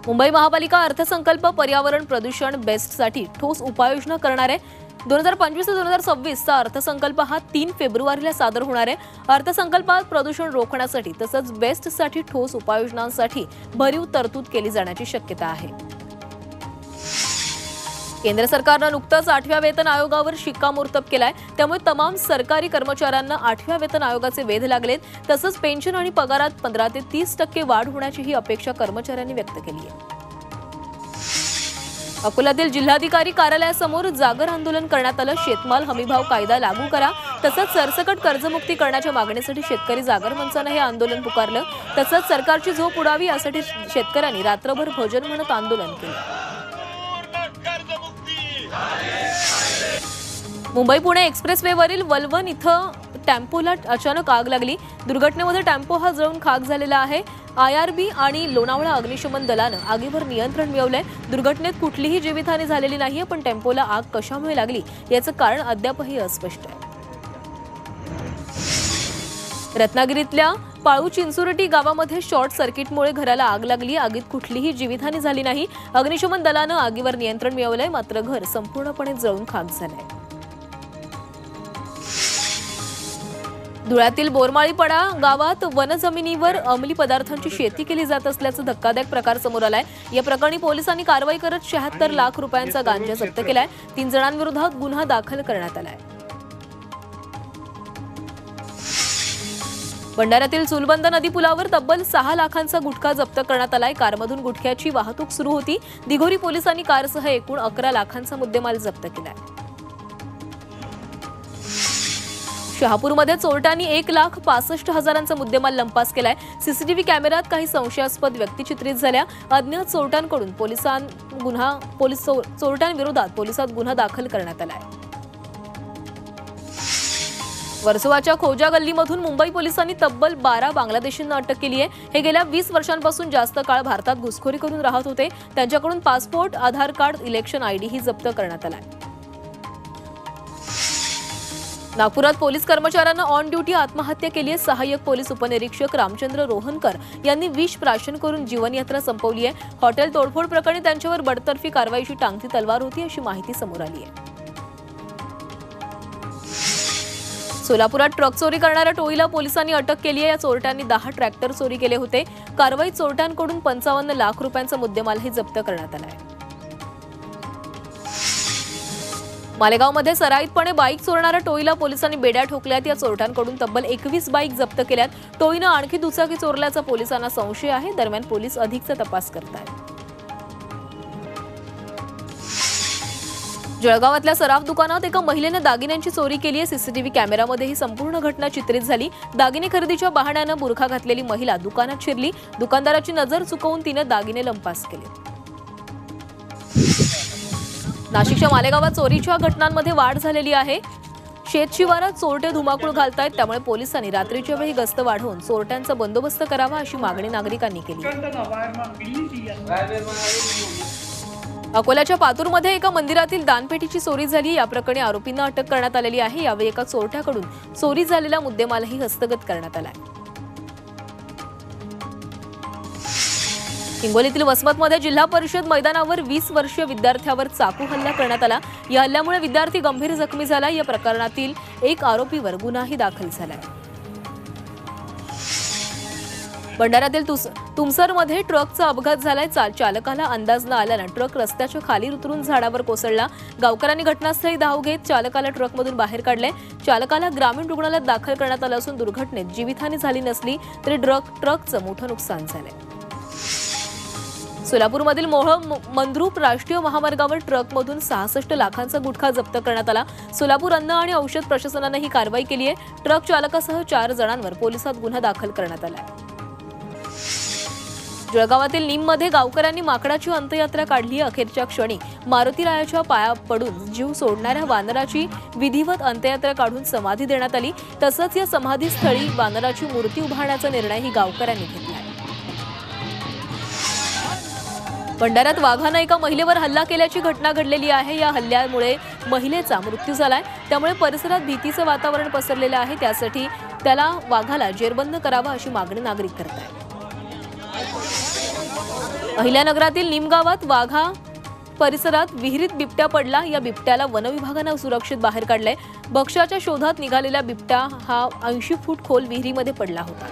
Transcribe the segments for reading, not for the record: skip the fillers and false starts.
मुंबई महापालिका अर्थसंकल्प पर्यावरण प्रदूषण बेस्टसाठी ठोस उपाययोजना करणार आहे। 2025 ते 2026 चा अर्थसंकल्प हा 3 फेब्रुवारीला सादर होणार आहे। अर्थसंकल्पात प्रदूषण रोखण्यासाठी तसंच बेस्टसाठी ठोस उपाययोजनांसाठी भरीव तरतूद केली जाण्याची शक्यता आहे। केंद्र सरकारने नुकताच 8व्या वेतन आयोगावर शिक्कामोर्तब केलाय, त्यामुळे तमाम सरकारी कर्मचाऱ्यांना 8व्या वेतन आयोगाचे वेध लागलेत। तसंच पेन्शन आणि पगारात 15 ते 30% वाढ होण्याची ही अपेक्षा कर्मचाऱ्यांनी व्यक्त केली आहे। अकोल्यातील जिल्हाधिकारी कार्यालयासमोर जागर आंदोलन करण्यात आलं। शेतमाल हमीभाव कायदा लागू करा तसंच सरसकट कर्जमुक्ती करण्याच्या मागणीसाठी शेतकरी जागर मंचाने हे आंदोलन पुकारलं। तसंच सरकारची झोप उडावी यासाठी शेतकऱ्यांनी रात्रभर भोजन म्हणत आंदोलन केलं। मुंबई पुणे एक्सप्रेसवेवरील वलवन इथं टेम्पोला अचानक आग लागली। दुर्घटनेमध्ये टेम्पो हा जळून खाक झालेला आहे। IRB आणि लोणावळा अग्निशमन दलानं आगीवर नियंत्रण मिळवलंय। दुर्घटनेत कुठलीही जीवितहानी झालेली नाहीये, पण टेम्पोला आग कशामुळे लागली याचं कारण अद्यापही अस्पष्ट आहे। रत्नागिरीतल्या पाळू चिंचुरटी गावामध्ये शॉर्ट सर्किटमुळे घराला आग लागली। आगीत कुठलीही जीवितहानी झाली नाही। अग्निशमन दलानं आगीवर नियंत्रण मिळवलंय, मात्र घर संपूर्णपणे जळून खाक झालंय। धुळ्यातील बोरमाळीपडा गावात वनजमिनीवर अंमली पदार्थांची शेती केली जात असल्याचा धक्कादायक प्रकार समोर आलाय। या प्रकरणी पोलिसांनी कारवाई करत 76 लाख रुपयांचा गांजा जप्त केलाय। 3 जणांविरोधात गुन्हा दाखल करण्यात आलाय। भंडाऱ्यातील चुलबंद नदी पुलावर तब्बल 6 लाखांचा गुटखा जप्त करण्यात आलाय। कारमधून गुटख्याची वाहतूक सुरू होती। दिघोरी पोलिसांनी कारसह एकूण 11 लाखांचा मुद्देमाल जप्त केलाय। शहापूरमध्ये चोरट्यांनी 1,65,000चा मुद्देमाल लंपास केलाय। सीसीटीव्ही कॅमेऱ्यात काही संशयास्पद व्यक्ती चित्रित झाल्या। अज्ञात चोरट्यांकडून चोरट्यांविरोधात पोलिसात गुन्हा दाखल करण्यात आलाय। वर्सोवाच्या खोजा गल्लीमधून मुंबई पोलिसांनी तब्बल 12 बांगलादेशींना अटक केली आहे। हे गेल्या 20 वर्षांपासून जास्त काळ भारतात घुसखोरी करून राहत होते। त्यांच्याकडून पासपोर्ट, आधार कार्ड, इलेक्शन आयडी ही जप्त करण्यात आलाय। नागपुरात पोलीस कर्मचाऱ्यांना ऑन ड्युटी आत्महत्या केली आहे। सहाय्यक पोलीस उपनिरीक्षक रामचंद्र रोहनकर यांनी विष प्राशन करून जीवनयात्रा संपवली आहे। हॉटेल तोडफोड प्रकरणी त्यांच्यावर बडतर्फी कारवाईची टांगती तलवार होती अशी माहिती समोर आली आहे। सोलापुरात ट्रक चोरी करणाऱ्या टोळीला पोलिसांनी अटक केली आहे। या चोरट्यांनी 10 ट्रॅक्टर चोरी केले होते। कारवाईत चोरट्यांकडून 55 लाख रुपयांचा मुद्देमालही जप्त करण्यात आला आहे। मालेगावमध्ये सराईतपणे बाईक चोरणाऱ्या टोळीला पोलिसांनी बेड्या ठोकल्यात। या चोरट्यांकडून तब्बल 21 बाईक जप्त केल्यात। टोळीनं आणखी दुचाकी चोरल्याचा पोलिसांना संशय आहे। दरम्यान पोलीस अधिकचा तपास करतायत। जळगावातल्या सराफ दुकानात एका महिलेने दागिन्यांची चोरी केली आहे। सीसीटीव्ही कॅमेऱ्यामध्ये ही संपूर्ण घटना चित्रित झाली। दागिने खरेदीच्या बहाण्यानं बुरखा घातलेली महिला दुकानात शिरली। दुकानदाराची नजर चुकवून तिने दागिने लंपास केले। नाशिकच्या मालेगावात चोरीच्या घटनांमध्ये वाढ झालेली आहे। शेतशिवारात चोरटे धुमाकूळ घालतायत, त्यामुळे पोलिसांनी रात्रीच्या वेळी गस्त वाढवून चोरट्यांचा बंदोबस्त करावा अशी मागणी नागरिकांनी केली। अकोल्याच्या पातूरमध्ये एका मंदिरातील दानपेटीची चोरी झाली। या प्रकरणी आरोपींना अटक करण्यात आलेली आहे। यावेळी एका चोरट्याकडून चोरी झालेला मुद्देमालही हस्तगत करण्यात आलाय। हिंगोलीतील वसमतमध्ये जिल्हा परिषद मैदानावर 20 वर्षीय विद्यार्थ्यावर चाकू हल्ला करण्यात आला। या हल्ल्यामुळे विद्यार्थी गंभीर जखमी झाला। या प्रकरणातील एक आरोपीवर गुन्हाही दाखल झालाय। भंडाऱ्यातील तुमसरमध्ये ट्रकचा अपघात झालाय। चालकाला अंदाज न आल्यानं ट्रक रस्त्याच्या खाली उतरून झाडावर कोसळला। गावकऱ्यांनी घटनास्थळी धाव घेत चालकाला ट्रकमधून बाहेर काढले। चालकाला ग्रामीण रुग्णालयात दाखल करण्यात आलं असून दुर्घटनेत जीवितहानी झाली नसली तरी ट्रकचं मोठं नुकसान झालंय। सोलापूरमधील मोहोळ मंद्रुप राष्ट्रीय महामार्गावर ट्रकमधून 66 लाखांचा गुटखा जप्त करण्यात आला। सोलापूर अन्न आणि औषध प्रशासनाने ही कारवाई केली आहे। ट्रक चालकासह 4 जणांवर पोलिसात गुन्हा दाखल करण्यात आला आहे। जळगावातील नीममध्ये गावकऱ्यांनी माकडाची अंत्ययात्रा काढली। अखेरच्या क्षणी मारुतीरायाच्या पाया पडून जीव सोडणाऱ्या वानराची विधिवत अंत्ययात्रा काढून समाधी देण्यात आली। तसंच या समाधीस्थळी वानराची मूर्ती उभारण्याचा निर्णयही गावकऱ्यांनी घेतला आहे। भंडाऱ्यात वाघानं एका महिलेवर हल्ला केल्याची घटना घडलेली आहे। या हल्ल्यामुळे महिलेचा मृत्यू झालाय, त्यामुळे परिसरात भीतीचं वातावरण पसरलेलं आहे। त्यासाठी त्याला वाघाला जेरबंद करावा अशी मागणी नागरिक करत आहेत। अहिल्यानगरातील निमगावात वाघा परिसरात विहिरीत बिबट्या पडला। या बिबट्याला वनविभागाने सुरक्षित बाहेर काढले। भक्ष्याच्या शोधात निघालेला बिबट्या हा 80 फूट खोल विहिरीमध्ये पडला होता।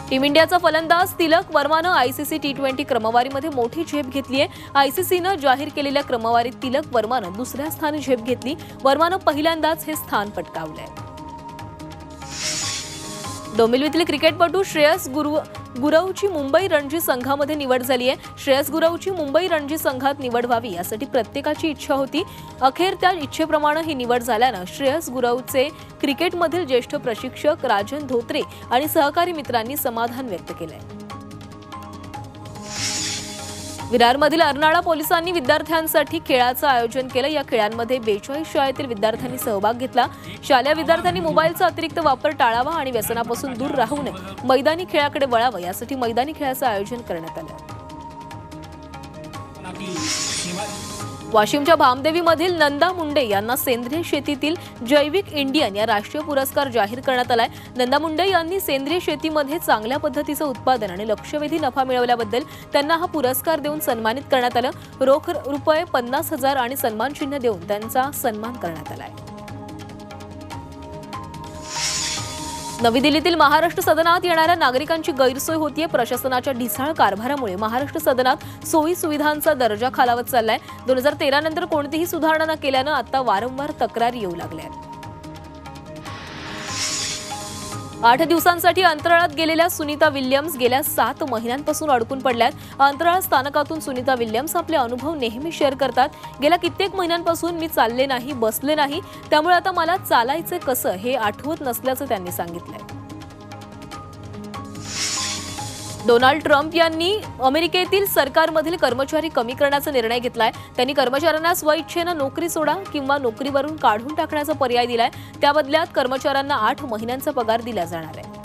टीम इंडियाचा फलंदाज तिलक वर्मानं आयसीसी टी20 क्रमवारीमध्ये मोठी झेप घेतली आहे। आयसीसीनं जाहीर केलेल्या क्रमवारीत तिलक वर्मानं दुसऱ्या स्थानी झेप घेतली। वर्मानं पहिल्यांदाच हे स्थान पटकावलंय। डोंबिवलीतील क्रिकेटपटू श्रेयस गुरवची मुंबई रणजी संघामध्ये निवड झाली आहे। श्रेयस गुरवची मुंबई रणजी संघात निवड व्हावी यासाठी प्रत्येकाची इच्छा होती। अखेर त्या इच्छेप्रमाणे ही निवड झाल्यानं श्रेयस गुरवचे क्रिकेटमधील ज्येष्ठ प्रशिक्षक राजन धोत्रे आणि सहकारी मित्रांनी समाधान व्यक्त केलंय। विरारमधील अर्नाळा पोलिसांनी विद्यार्थ्यांसाठी खेळाचं आयोजन केलं। या खेळांमध्ये 42 शाळेतील विद्यार्थ्यांनी सहभाग घेतला। शालेय विद्यार्थ्यांनी मोबाईलचा अतिरिक्त वापर टाळावा आणि व्यसनापासून दूर राहू नये, मैदानी खेळाकडे वळावं यासाठी मैदानी खेळाचं आयोजन करण्यात आलं। वाशिमच्या भामदेवीमधील नंदा मुंडे यांना सेंद्रिय शेतीतील जैविक इंडियन या राष्ट्रीय पुरस्कार जाहीर करण्यात आलाय। नंदा मुंडे यांनी सेंद्रिय शेतीमध्ये चांगल्या पद्धतीचं उत्पादन आणि लक्षवेधी नफा मिळवल्याबद्दल त्यांना हा पुरस्कार देऊन सन्मानित करण्यात आलं। रोख रुपये 50,000 आणि सन्मान चिन्ह देऊन त्यांचा सन्मान करण्यात आलाय। नवी दिल्लीतील महाराष्ट्र सदनात येणाऱ्या नागरिकांची गैरसोय होतीये। प्रशासनाच्या ढिसाळ कारभारामुळे महाराष्ट्र सदनात सोयी सुविधांचा दर्जा खालावत चाललाय। 2013 नंतर कोणतीही सुधारणा न केल्यानं आता वारंवार तक्रारी येऊ लागल्या। 8 दिवसांसाठी अंतराळात गेलेल्या सुनीता विल्यम्स गेल्या 7 महिन्यांपासून अडकून पडल्यात। अंतराळ स्थानकातून सुनीता विल्यम्स आपले अनुभव नेहमी शेअर करतात। गेल्या कित्येक महिन्यांपासून मी चालले नाही, बसले नाही, त्यामुळे आता मला चालायचं कसं हे आठवत नसल्याचं त्यांनी सांगितलंय। डोनाल्ड ट्रम्प यांनी अमेरिकेतील सरकारमधील कर्मचारी कमी करण्याचा निर्णय घेतलाय। त्यांनी कर्मचाऱ्यांना स्वइच्छेनं नोकरी सोडा किंवा नोकरीवरून काढून टाकण्याचा पर्याय दिलाय। त्या बदल्यात कर्मचाऱ्यांना 8 महिन्यांचा पगार दिला जाणार आहे।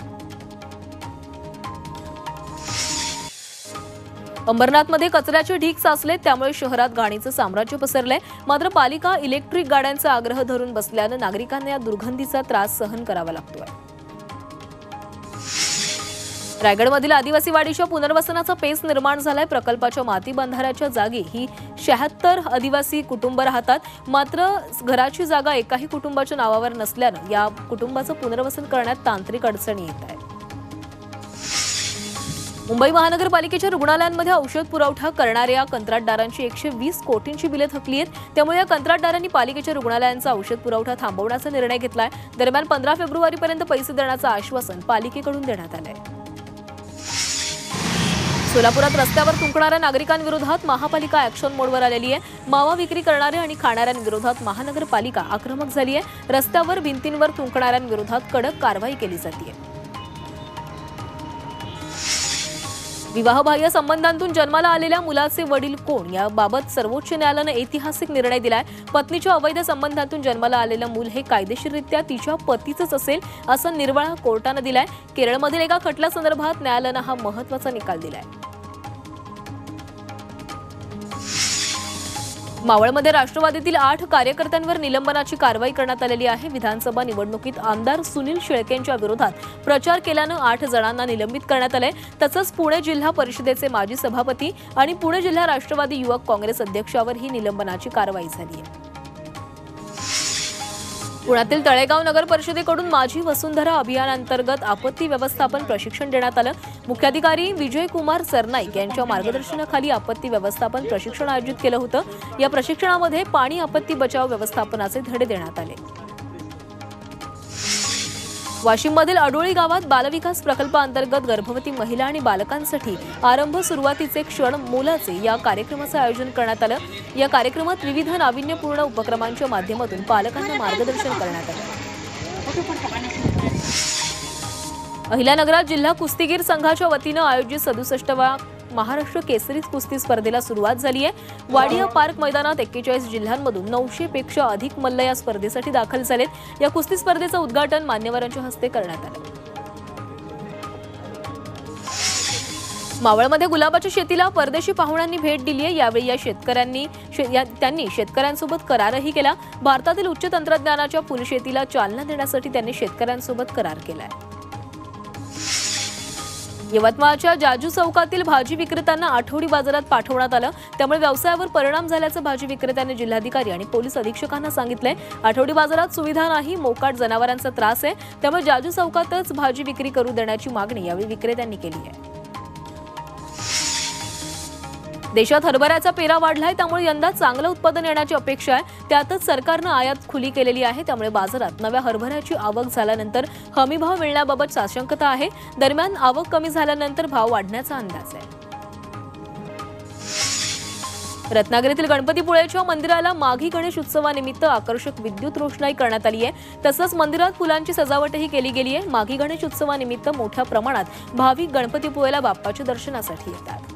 अंबरनाथमध्ये कचऱ्याचे ढीग साचले, त्यामुळे शहरात घाणीचं साम्राज्य पसरलंय। मात्र पालिका इलेक्ट्रिक गाड्यांचा आग्रह धरून बसल्यानं नागरिकांना या दुर्गंधीचा त्रास सहन करावा लागतोय। रायगडमधील आदिवासी वाडीच्या पुनर्वसनाचा पेच निर्माण झालाय। प्रकल्पाच्या माती बंधाऱ्याच्या जागी ही 76 आदिवासी कुटुंब राहतात। मात्र घराची जागा एकाही कुटुंबाच्या नावावर नसल्यानं या कुटुंबाचं पुनर्वसन करण्यात तांत्रिक अडचणी येत आहेत। मुंबई महानगरपालिकेच्या रुग्णालयांमध्ये औषध पुरवठा करणाऱ्या कंत्राटदारांची 120 कोटींची बिले थकली आहेत। त्यामुळे या कंत्राटदारांनी पालिकेच्या रुग्णालयांचा औषध पुरवठा थांबवण्याचा निर्णय घेतलाय। दरम्यान 15 फेब्रुवारीपर्यंत पैसे देण्याचं आश्वासन पालिकेकडून देण्यात आलंय। सोलापुरात रस्त्यावर थुंकणाऱ्या नागरिकांविरोधात महापालिका ॲक्शन मोडवर आलेली आहे। मावा विक्री करणारे आणि खाणाऱ्यांविरोधात महानगरपालिका आक्रमक झाली आहे। रस्त्यावर भिंतींवर थुंकणाऱ्यांविरोधात कडक कारवाई केली जाते। विवाहबाह्य संबंधांतून जन्माला आलेल्या मुलाचे वडील कोण याबाबत सर्वोच्च न्यायालयानं ऐतिहासिक निर्णय दिलाय। पत्नीच्या अवैध संबंधातून जन्माला आलेलं मूल हे कायदेशीररित्या तिच्या पतीचंच असेल असा निर्वाळा कोर्टानं दिलाय। केरळमधील एका खटल्यासंदर्भात न्यायालयानं हा महत्त्वाचा निकाल दिलाय। मावळमध्ये राष्ट्रवादीतील 8 कार्यकर्त्यांवर निलंबनाची कारवाई करण्यात आलेली आहे। विधानसभा निवडणुकीत आमदार सुनील शेळकेंच्या विरोधात प्रचार केल्यानं 8 जणांना निलंबित करण्यात आले। तसंच पुणे जिल्हा परिषदेचे माजी सभापती आणि पुणे जिल्हा राष्ट्रवादी युवक काँग्रेस अध्यक्षावर ही निलंबनाची कारवाई झाली आहे। पुण्यातील तळेगाव नगर परिषदेकडून माझी वसुंधरा अभियानांतर्गत आपत्ती व्यवस्थापन प्रशिक्षण देण्यात आलं। मुख्याधिकारी विजयकुमार सरनाईक यांच्या मार्गदर्शनाखाली आपत्ती व्यवस्थापन प्रशिक्षण आयोजित केलं होतं। या प्रशिक्षणामध्ये पाणी आपत्ती बचाव व्यवस्थापनाचे धडे देण्यात आले। वाशिममधील अडोळी गावात बालविकास प्रकल्पाअंतर्गत गर्भवती महिला आणि बालकांसाठी आरंभ सुरुवातीचे क्षण मोलाचे या कार्यक्रमाचं आयोजन करण्यात आलं। या कार्यक्रमात विविध नाविन्यपूर्ण उपक्रमांच्या माध्यमातून पालकांना मार्गदर्शन करण्यात आलं। अहिल्यानगरात जिल्हा कुस्तीगीर संघाच्या वतीनं आयोजित 67व्या महाराष्ट्र केसरी कुस्ती स्पर्धेला सुरुवात झाली आहे। वाडिया पार्क मैदानात 41 जिल्ह्यांमधून 900 पेक्षा अधिक मल्ल या स्पर्धेसाठी दाखल झालेत। या कुस्ती स्पर्धेचं उद्घाटन मान्यवरांच्या हस्ते करण्यात आलं। मावळमध्ये गुलाबाच्या शेतीला परदेशी पाहुण्यांनी भेट दिली आहे। यावेळी त्यांनी शेतकऱ्यांसोबत करारही केला। भारतातील उच्च तंत्रज्ञानाच्या फुलशेतीला चालना देण्यासाठी त्यांनी शेतकऱ्यांसोबत करार केलाय। यवतमाळच्या जाजू चौकातील भाजी विक्रेत्यांना आठवडी बाजारात पाठवण्यात आलं, त्यामुळे व्यवसायावर परिणाम झाल्याचं भाजी विक्रेत्यांनी जिल्हाधिकारी आणि पोलीस अधीक्षकांना सांगितलंय। आठवडी बाजारात सुविधा नाही, मोकाट जनावरांचा त्रास आहे, त्यामुळे जाजू चौकातच भाजी विक्री करू देण्याची मागणी यावेळी विक्रेत्यांनी केली आहे। देशात हरभऱ्याचा पेरा वाढलाय, त्यामुळे यंदा चांगलं उत्पादन येण्याची अपेक्षा आहे। त्यातच सरकारनं आयात खुली केलेली आहे, त्यामुळे बाजारात नव्या हरभऱ्याची आवक झाल्यानंतर हमीभाव मिळण्याबाबत साशंकता आहे। दरम्यान आवक कमी झाल्यानंतर भाव वाढण्याचा अंदाज आहे। रत्नागिरीतील गणपतीपुळेच्या मंदिराला माघी गणेश उत्सवानिमित्त आकर्षक विद्युत रोषणाई करण्यात आली आहे। तसंच मंदिरात फुलांची सजावटही केली गेली आहे। माघी गणेश उत्सवानिमित्त मोठ्या प्रमाणात भाविक गणपतीपुळेला बाप्पाच्या दर्शनासाठी येतात।